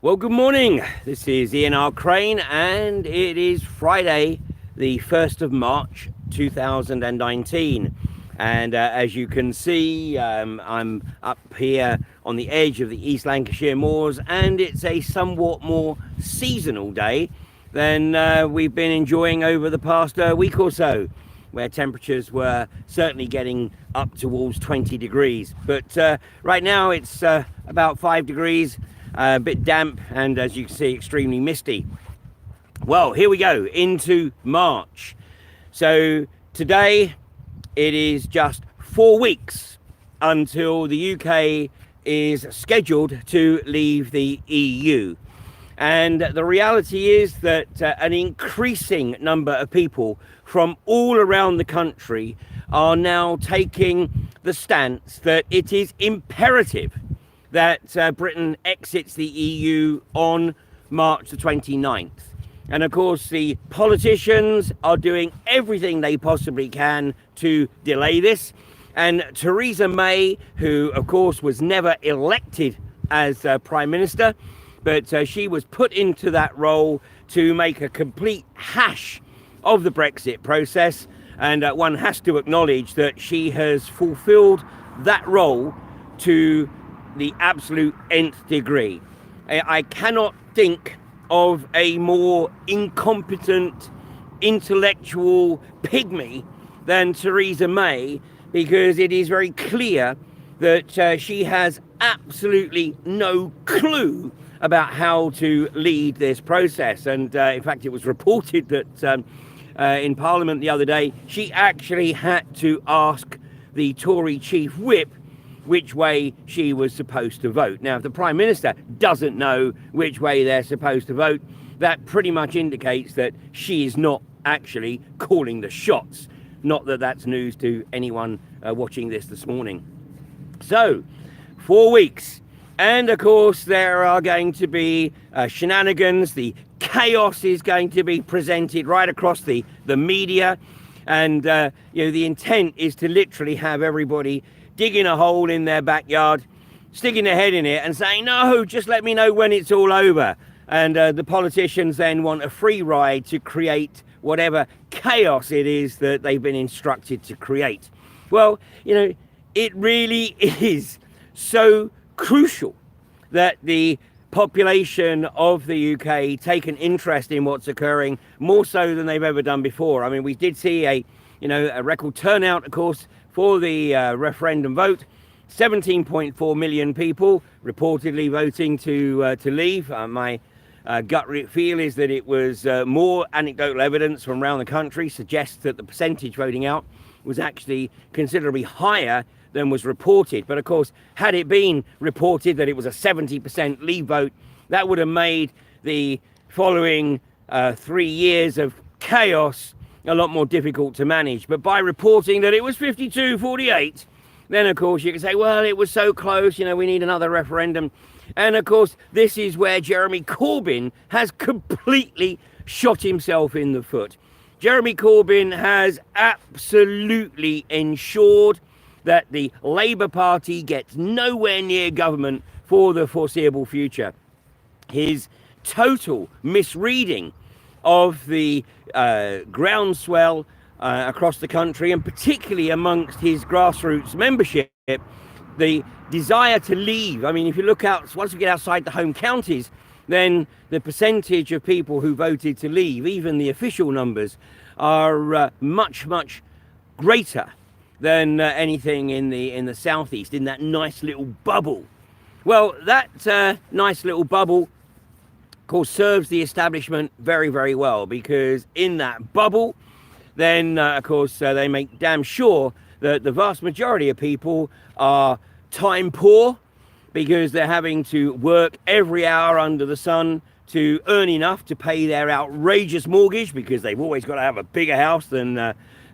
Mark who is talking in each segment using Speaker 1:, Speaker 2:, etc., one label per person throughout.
Speaker 1: Well, good morning. This is Ian R. Crane, and it is Friday, the 1st of March, 2019. And as you can see, I'm up here on the edge of the East Lancashire moors, and it's a somewhat more seasonal day than we've been enjoying over the past week or so, where temperatures were certainly getting up towards 20 degrees. But right now it's about 5 degrees. A bit damp, and as you can see, extremely misty. Well, here we go into March. So today it is just 4 weeks until the UK is scheduled to leave the EU. And the reality is that an increasing number of people from all around the country are now taking the stance that it is imperative that Britain exits the EU on March the 29th. And of course, the politicians are doing everything they possibly can to delay this. And Theresa May, who of course was never elected as Prime Minister, but she was put into that role to make a complete hash of the Brexit process. And one has to acknowledge that she has fulfilled that role to the absolute nth degree. I cannot think of a more incompetent intellectual pygmy than Theresa May, because it is very clear that she has absolutely no clue about how to lead this process. And in fact, it was reported that in Parliament the other day, she actually had to ask the Tory chief whip which way she was supposed to vote. Now, if the Prime Minister doesn't know which way they're supposed to vote, that pretty much indicates that she is not actually calling the shots. Not that that's news to anyone watching this morning. So, 4 weeks. And of course, there are going to be shenanigans. The chaos is going to be presented right across the media. And, the intent is to literally have everybody digging a hole in their backyard, sticking their head in it and saying, no, just let me know when it's all over. And the politicians then want a free ride to create whatever chaos it is that they've been instructed to create. Well, it really is so crucial that the population of the UK take an interest in what's occurring, more so than they've ever done before. I mean, we did see a record turnout, of course, for the referendum vote. 17.4 million people reportedly voting to leave. My gut feel is that it was more anecdotal evidence from around the country suggests that the percentage voting out was actually considerably higher than was reported. But of course, had it been reported that it was a 70% leave vote, that would have made the following 3 years of chaos a lot more difficult to manage. But by reporting that it was 52-48, then of course you can say, well, it was so close, we need another referendum. And of course, this is where Jeremy Corbyn has completely shot himself in the foot. Jeremy Corbyn has absolutely ensured that the Labour Party gets nowhere near government for the foreseeable future. His total misreading of the groundswell across the country, and particularly amongst his grassroots membership, the desire to leave. I mean, if you look out, once we get outside the home counties, then the percentage of people who voted to leave, even the official numbers, are much, much greater than anything in the southeast, in that nice little bubble. Well, that nice little bubble, of course, serves the establishment very, very well, because in that bubble, then, of course, they make damn sure that the vast majority of people are time poor, because they're having to work every hour under the sun to earn enough to pay their outrageous mortgage, because they've always got to have a bigger house than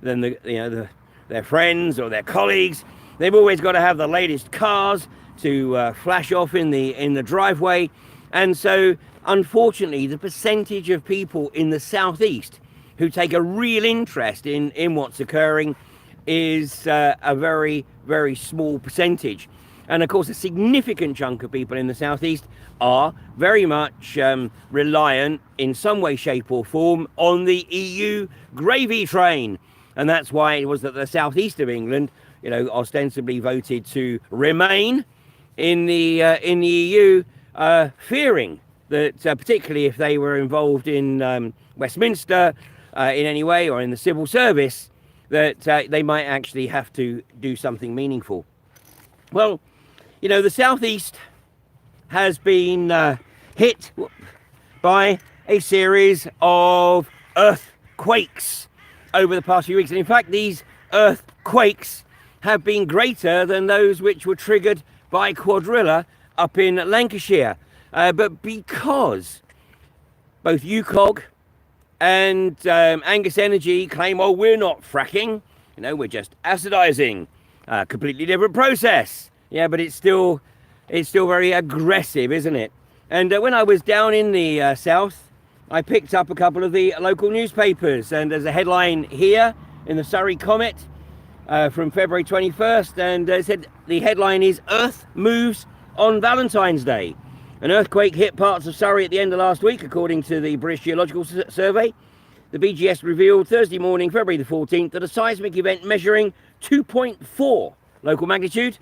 Speaker 1: their friends or their colleagues. They've always got to have the latest cars to flash off in the driveway. And so, unfortunately, the percentage of people in the southeast who take a real interest in what's occurring is a very, very small percentage. And of course, a significant chunk of people in the southeast are very much reliant in some way, shape or form on the EU gravy train. And that's why it was that the southeast of England, ostensibly voted to remain in the EU, fearing that particularly if they were involved in Westminster in any way or in the civil service, that they might actually have to do something meaningful. Well, the southeast has been hit by a series of earthquakes over the past few weeks. And in fact, these earthquakes have been greater than those which were triggered by Quadrilla up in Lancashire. But because both UKOG and Angus Energy claim, oh, we're not fracking, we're just acidizing, completely different process. Yeah, but it's still very aggressive, isn't it? And when I was down in the south, I picked up a couple of the local newspapers, and there's a headline here in the Surrey Comet from February 21st, and it said the headline is "Earth Moves on Valentine's Day." An earthquake hit parts of Surrey at the end of last week, according to the British Geological Survey. The BGS revealed Thursday morning, February the 14th, that a seismic event measuring 2.4 local magnitude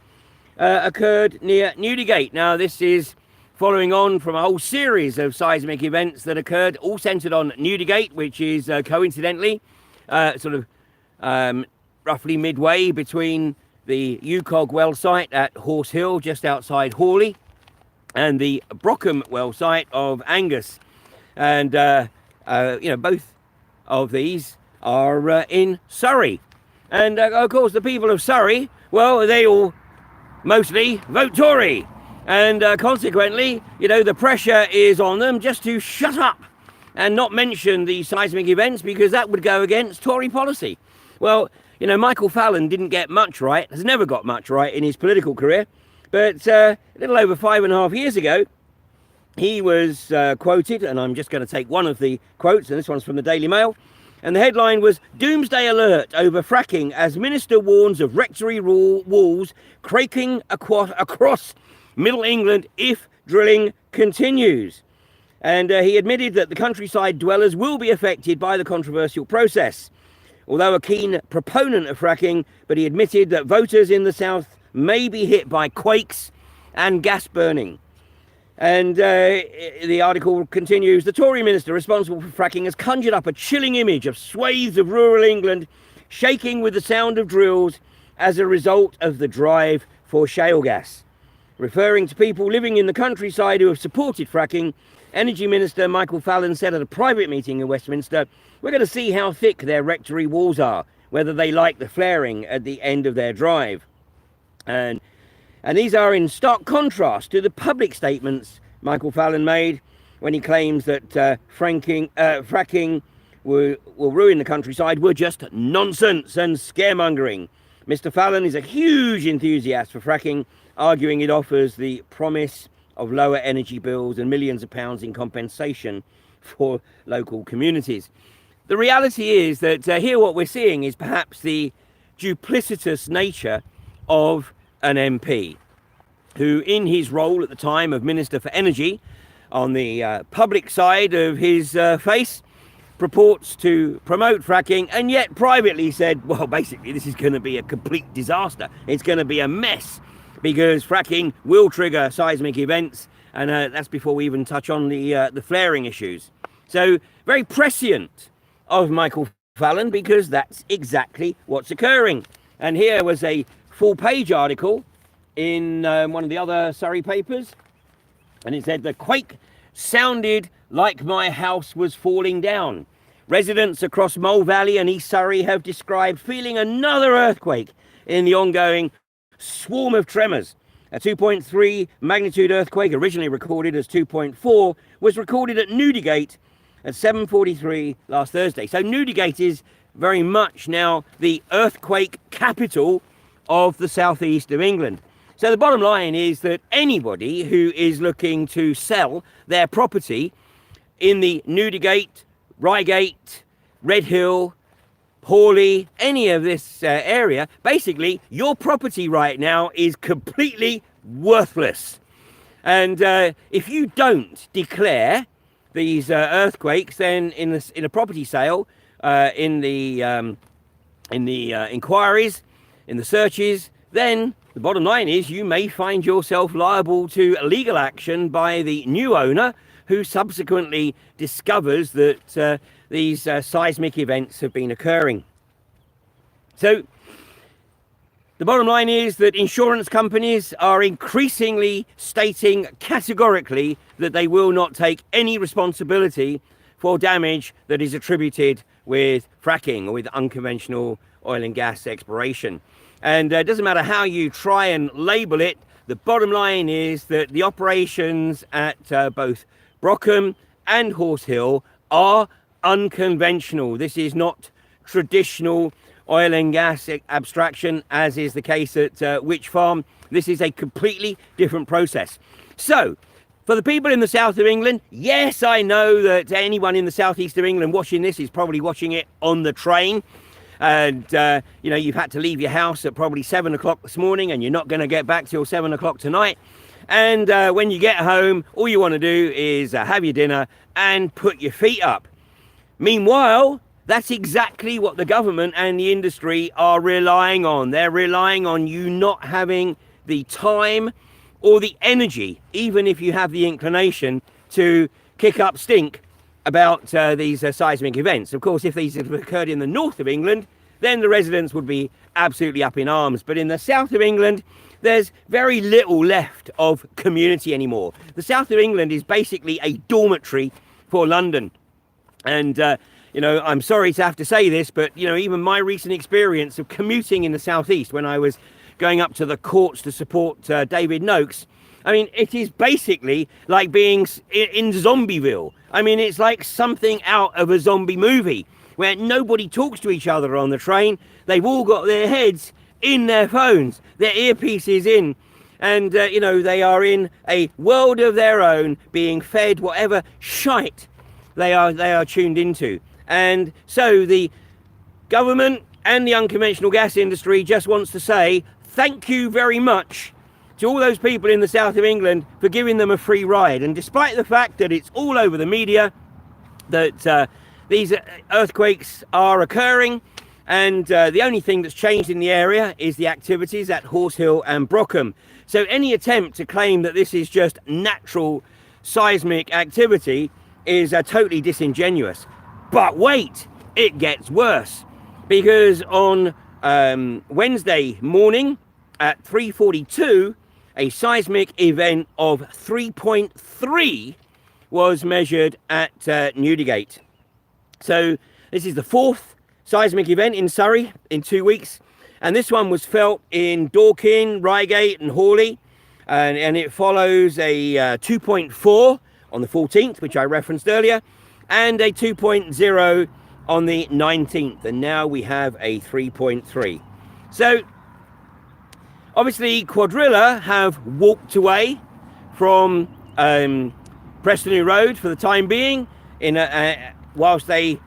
Speaker 1: occurred near Newdigate. Now, this is following on from a whole series of seismic events that occurred, all centred on Newdigate, which is coincidentally roughly midway between the UKOG well site at Horse Hill, just outside Hawley, and the Brockham well site of Angus. And, both of these are in Surrey. And, of course, the people of Surrey, well, they all mostly vote Tory. And consequently, the pressure is on them just to shut up and not mention the seismic events, because that would go against Tory policy. Well, Michael Fallon didn't get much right, has never got much right in his political career. But a little over 5.5 years ago, he was quoted, and I'm just going to take one of the quotes, and this one's from the Daily Mail. And the headline was, "Doomsday alert over fracking as Minister warns of rectory walls cracking across Middle England if drilling continues." And he admitted that the countryside dwellers will be affected by the controversial process. Although a keen proponent of fracking, but he admitted that voters in the south may be hit by quakes and gas burning. And the article continues, the Tory minister responsible for fracking has conjured up a chilling image of swathes of rural England shaking with the sound of drills as a result of the drive for shale gas. Referring to people living in the countryside who have supported fracking, Energy Minister Michael Fallon said at a private meeting in Westminster, "We're going to see how thick their rectory walls are, whether they like the flaring at the end of their drive." And these are in stark contrast to the public statements Michael Fallon made when he claims that fracking will ruin the countryside were just nonsense and scaremongering. Mr. Fallon is a huge enthusiast for fracking, arguing it offers the promise of lower energy bills and millions of pounds in compensation for local communities. The reality is that here what we're seeing is perhaps the duplicitous nature of an MP who, in his role at the time of Minister for Energy, on the public side of his face, purports to promote fracking, and yet privately said, well, basically, this is going to be a complete disaster. It's going to be a mess because fracking will trigger seismic events, and that's before we even touch on the flaring issues. So very prescient of Michael Fallon, because that's exactly what's occurring. And here was a full-page article in one of the other Surrey papers, and it said, "The quake sounded like my house was falling down. Residents across Mole Valley and East Surrey have described feeling another earthquake in the ongoing swarm of tremors. A 2.3 magnitude earthquake, originally recorded as 2.4, was recorded at Newdigate at 7:43 last Thursday." So Newdigate is very much now the earthquake capital of the southeast of England. So the bottom line is that anybody who is looking to sell their property in the Newdigate, Reigate, Redhill, Hawley, any of this area, basically your property right now is completely worthless. And if you don't declare these earthquakes, then in a property sale, in the inquiries, in the searches, then the bottom line is you may find yourself liable to legal action by the new owner, who subsequently discovers that these seismic events have been occurring. So the bottom line is that insurance companies are increasingly stating categorically that they will not take any responsibility for damage that is attributed with fracking or with unconventional oil and gas exploration. And it doesn't matter how you try and label it, the bottom line is that the operations at both Brockham and Horse Hill are unconventional. This is not traditional oil and gas abstraction, as is the case at Witch Farm. This is a completely different process. So, for the people in the south of England, yes, I know that anyone in the southeast of England watching this is probably watching it on the train. And, you know, you've had to leave your house at probably 7 o'clock this morning, and you're not going to get back till 7 o'clock tonight. And when you get home, all you want to do is have your dinner and put your feet up. Meanwhile, that's exactly what the government and the industry are relying on. They're relying on you not having the time or the energy, even if you have the inclination, to kick up stink about these seismic events. Of course, if these had occurred in the north of England, then the residents would be absolutely up in arms. But in the south of England, there's very little left of community anymore. The south of England is basically a dormitory for London. And, you know, I'm sorry to have to say this, but, you know, even my recent experience of commuting in the southeast when I was going up to the courts to support David Noakes, I mean, it is basically like being in Zombieville. I mean, it's like something out of a zombie movie where nobody talks to each other on the train. They've all got their heads in their phones, their earpieces in, and, you know, they are in a world of their own, being fed whatever shite they are tuned into. And so the government and the unconventional gas industry just wants to say thank you very much to all those people in the south of England for giving them a free ride. And despite the fact that it's all over the media that these earthquakes are occurring, and the only thing that's changed in the area is the activities at Horse Hill and Brockham. So any attempt to claim that this is just natural seismic activity is totally disingenuous. But wait, it gets worse, because on Wednesday morning at 3:42, a seismic event of 3.3 was measured at Newdigate. So this is the fourth seismic event in Surrey in 2 weeks, and this one was felt in Dorking, Reigate and Hawley, and it follows a 2.4 on the 14th, which I referenced earlier, and a 2.0 on the 19th, and now we have a 3.3. So obviously Quadrilla have walked away from Preston Road for the time being, whilst they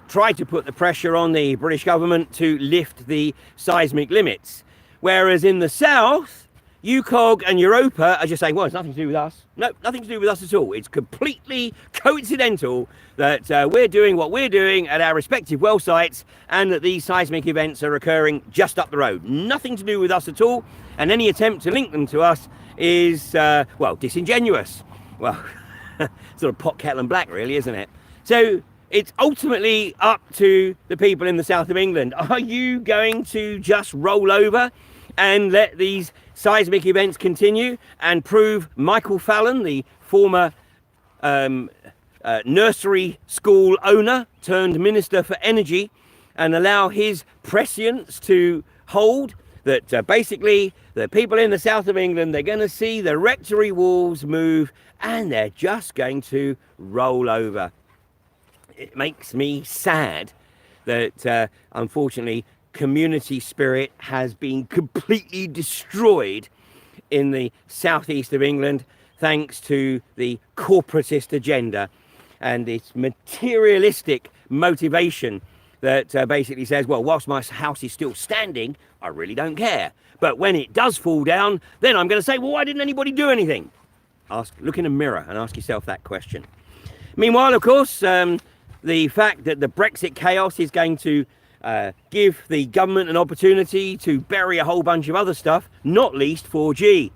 Speaker 1: try to put the pressure on the British government to lift the seismic limits. Whereas in the south, UKOG and Europa are just saying, well, it's nothing to do with us. No, nothing to do with us at all. It's completely coincidental that we're doing what we're doing at our respective well sites, and that these seismic events are occurring just up the road. Nothing to do with us at all, and any attempt to link them to us is, well, disingenuous. Well, sort of pot, kettle and black, really, isn't it? So it's ultimately up to the people in the south of England. Are you going to just roll over and let these seismic events continue and prove Michael Fallon, the former nursery school owner turned Minister for Energy, and allow his prescience to hold that basically the people in the south of England, they're going to see the rectory walls move and they're just going to roll over? It makes me sad that unfortunately community spirit has been completely destroyed in the southeast of England, thanks to the corporatist agenda and its materialistic motivation that basically says, well, whilst my house is still standing, I really don't care. But when it does fall down, then I'm going to say, well, why didn't anybody do anything? Look in a mirror and ask yourself that question. Meanwhile, of course, the fact that the Brexit chaos is going to give the government an opportunity to bury a whole bunch of other stuff, not least 4G.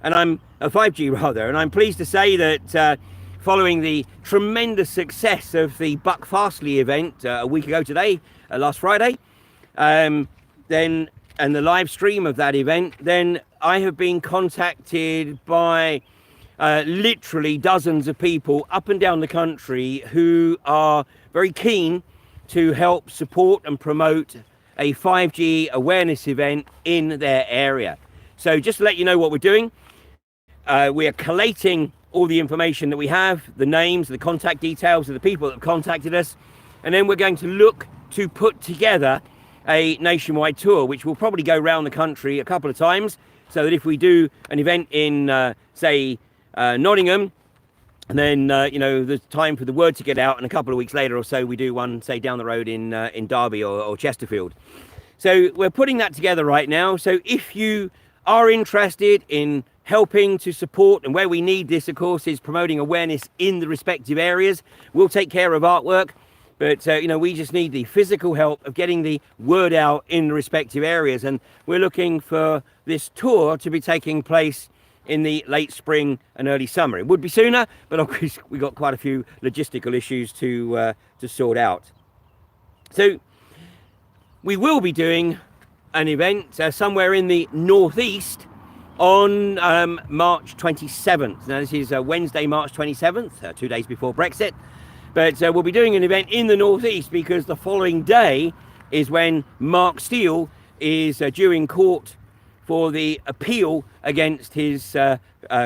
Speaker 1: And I'm 5G rather, and I'm pleased to say that following the tremendous success of the Buck Fastly event a week ago today, last Friday, and the live stream of that event, then I have been contacted by literally dozens of people up and down the country who are very keen to help support and promote a 5G awareness event in their area. So just to let you know what we're doing, we are collating all the information that we have, the names, the contact details of the people that have contacted us, and then we're going to look to put together a nationwide tour, which will probably go around the country a couple of times, so that if we do an event in, say, Nottingham, and then, there's time for the word to get out, and a couple of weeks later or so, we do one, say, down the road in Derby or Chesterfield. So we're putting that together right now. So if you are interested in helping to support, and where we need this, of course, is promoting awareness in the respective areas, we'll take care of artwork. But, we just need the physical help of getting the word out in the respective areas. And we're looking for this tour to be taking place in the late spring and early summer. It would be sooner, but of course we've got quite a few logistical issues to sort out. So we will be doing an event somewhere in the northeast on March 27th. Now this is Wednesday, March 27th, 2 days before Brexit. But we'll be doing an event in the northeast because the following day is when Mark Steele is due in court for the appeal against his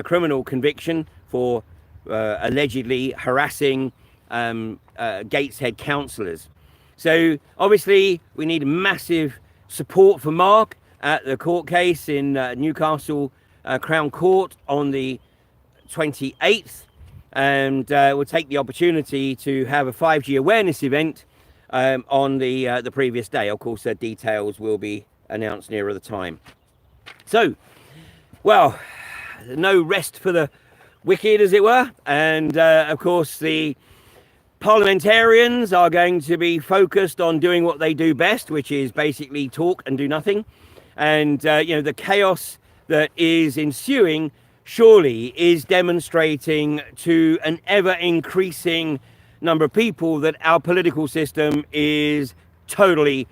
Speaker 1: criminal conviction for allegedly harassing Gateshead councillors. So obviously we need massive support for Mark at the court case in Newcastle Crown Court on the 28th. And we'll take the opportunity to have a 5G awareness event on the previous day. Of course, details will be announced nearer the time. So, well, no rest for the wicked, as it were. And of course, the parliamentarians are going to be focused on doing what they do best, which is basically talk and do nothing. And, the chaos that is ensuing surely is demonstrating to an ever-increasing number of people that our political system is totally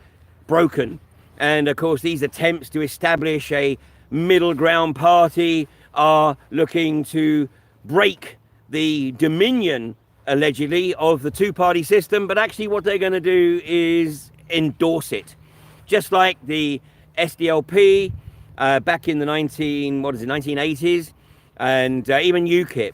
Speaker 1: broken. And of course, these attempts to establish a middle ground party are looking to break the dominion, allegedly, of the two-party system. But actually what they're going to do is endorse it. Just like the SDLP back in the 1980s, and even UKIP.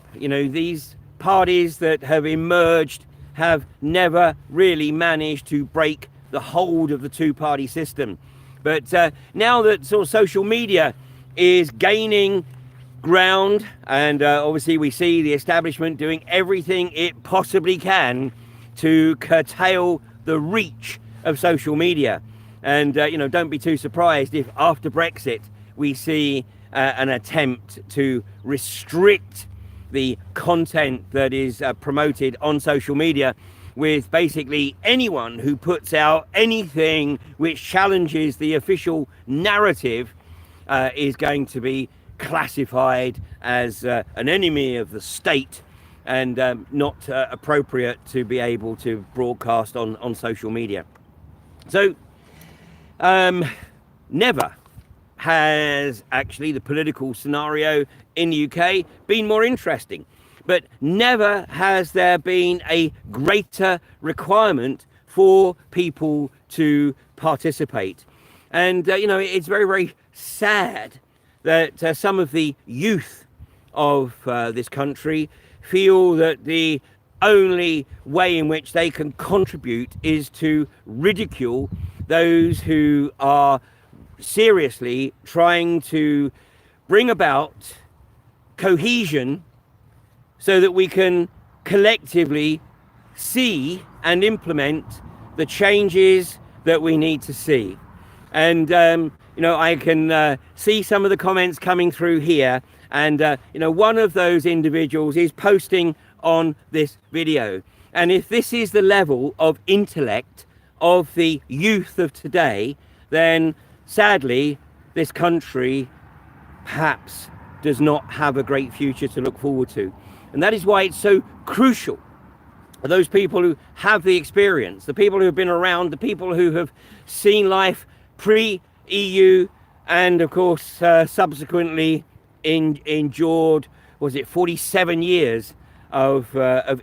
Speaker 1: These parties that have emerged have never really managed to break the hold of the two-party system. But now that sort of social media is gaining ground, and obviously we see the establishment doing everything it possibly can to curtail the reach of social media. And, don't be too surprised if after Brexit we see an attempt to restrict the content that is promoted on social media, with basically anyone who puts out anything which challenges the official narrative is going to be classified as an enemy of the state and not appropriate to be able to broadcast on social media. So never has actually the political scenario in the UK been more interesting, but never has there been a greater requirement for people to participate. And it's very, very sad that some of the youth of this country feel that the only way in which they can contribute is to ridicule those who are seriously trying to bring about cohesion so that we can collectively see and implement the changes that we need to see. And I can see some of the comments coming through here, and one of those individuals is posting on this video. And if this is the level of intellect of the youth of today, then sadly this country perhaps does not have a great future to look forward to. And that is why it's so crucial for those people who have the experience, the people who have been around, the people who have seen life pre-EU, and of course subsequently endured, was it 47 years of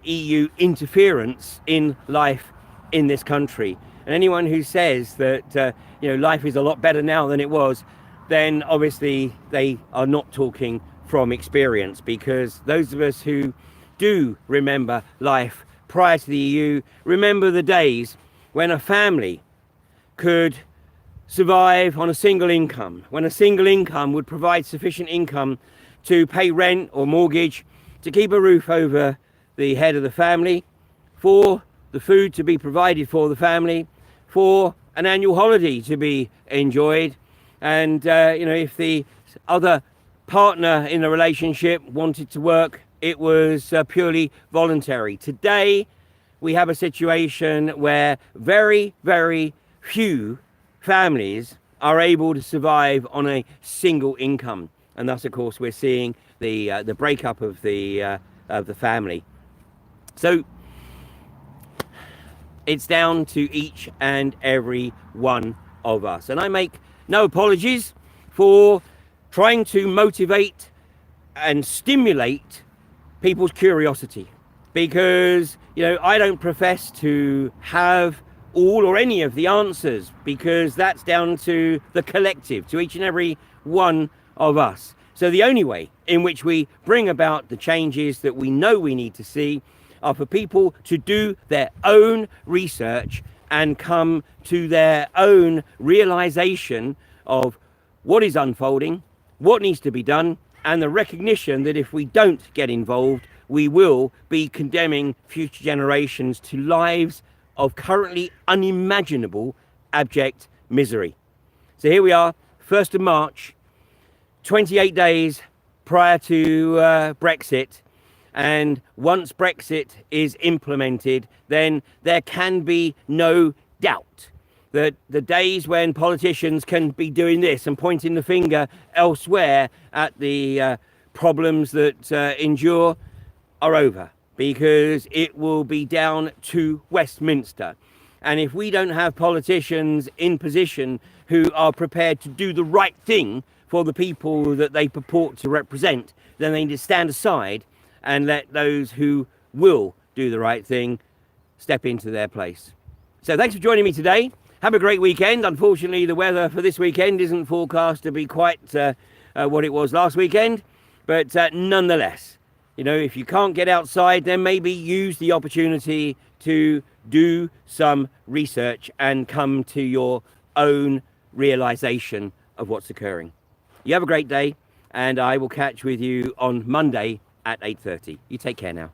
Speaker 1: EU interference in life in this country. And anyone who says that life is a lot better now than it was, then obviously they are not talking from experience, because those of us who do remember life prior to the EU remember the days when a family could survive on a single income, when a single income would provide sufficient income to pay rent or mortgage, to keep a roof over the head of the family, for the food to be provided for the family, for an annual holiday to be enjoyed, and if the other partner in the relationship wanted to work, it was purely voluntary. Today we have a situation where very, very few families are able to survive on a single income, and thus of course we're seeing the breakup of the family. So it's down to each and every one of us, and I make no apologies for trying to motivate and stimulate people's curiosity, because I don't profess to have all or any of the answers, because that's down to the collective, to each and every one of us. So the only way in which we bring about the changes that we know we need to see are for people to do their own research and come to their own realization of what is unfolding, what needs to be done, and the recognition that if we don't get involved, we will be condemning future generations to lives of currently unimaginable abject misery. So here we are, 1st of March, 28 days prior to Brexit. And once Brexit is implemented, then there can be no doubt that the days when politicians can be doing this and pointing the finger elsewhere at the problems that endure are over, because it will be down to Westminster. And if we don't have politicians in position who are prepared to do the right thing for the people that they purport to represent, then they need to stand aside and let those who will do the right thing step into their place. So thanks for joining me today. Have a great weekend. Unfortunately, the weather for this weekend isn't forecast to be quite what it was last weekend, but nonetheless, if you can't get outside, then maybe use the opportunity to do some research and come to your own realization of what's occurring. You have a great day, and I will catch with you on Monday at 8:30. You take care now.